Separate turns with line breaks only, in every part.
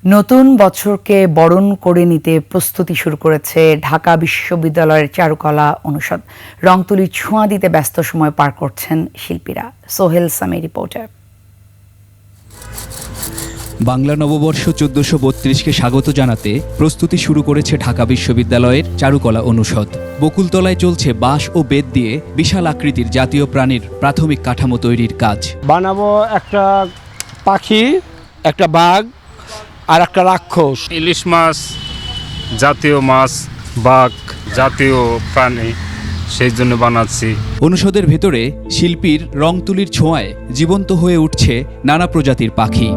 নতুন বছরকে বরণ করে নিতে প্রস্তুতি শুরু করেছে ঢাকা বিশ্ববিদ্যালয়ের চারুকলা অনুষদ। রংতুলির ছোঁয়া দিতে ব্যস্ত সময় পার করছেন শিল্পীরা। সোহেল সামি রিপোর্টার।
বাংলা নববর্ষ ১৪৩২কে স্বাগত জানাতে প্রস্তুতি শুরু করেছে ঢাকা বিশ্ববিদ্যালয়ের চারুকলা অনুষদ। বকুলতলায় চলছে বাঁশ ও বেত দিয়ে বিশাল আকৃতির জাতীয় প্রাণীর প্রাথমিক কাঠামো তৈরির কাজ।
বানাবো একটা পাখি, একটা বাঘ আর একটা রাক্ষস।
ইলিশ মাছ জাতীয় মাছ, বাঘ জাতীয় প্রাণী, সেই জন্য বানাচ্ছি।
অনুষদের ভেতরে শিল্পীর রংতুলির ছোঁয়ায় জীবন্ত হয়ে উঠছে নানা প্রজাতির পাখি।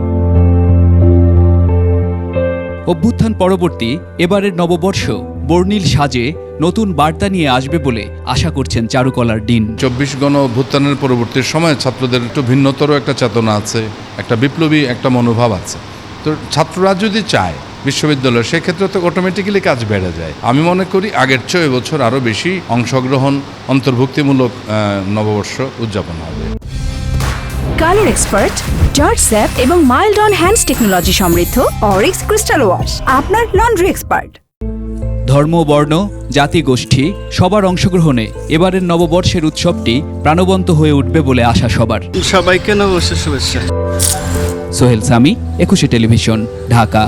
অভ্যুত্থান পরবর্তী এবারের নববর্ষ বর্ণিল সাজে নতুন বার্তা নিয়ে আসবে বলে আশা করছেন চারুকলার ডিন।
২৪ গণ অভ্যুত্থানের পরবর্তী সময়ে ছাত্রদের একটু ভিন্নতর একটা চেতনা আছে, একটা বিপ্লবী একটা মনোভাব আছে। তো ছাত্ররা যদি চায় বিশ্ববিদ্যালয়, সেক্ষেত্রে তো অটোমেটিক্যালি কাজ বেড়ে যায়। আমি মনে করি আগের চেয়ে এবছর আরও বেশি অংশগ্রহণ, অন্তর্ভুক্তিমূলক নববর্ষ উদযাপন হবে।
কালার এক্সপার্ট, জর্জ স্যাপ এবং মাইল্ড অন হ্যান্ডস টেকনোলজি সমৃদ্ধ অরিক্স ক্রিস্টাল ওয়াশ আপনার লন্ড্রি এক্সপার্ট।
ধর্ম, বর্ণ, জাতি, গোষ্ঠী সবার অংশগ্রহণে এবারের নববর্ষের উৎসবটি প্রাণবন্ত হয়ে উঠবে বলে আশা সবার।
সবাইকে নববর্ষের শুভেচ্ছা।
সোহেল সামি, ২১ টেলিভিশন, ঢাকা।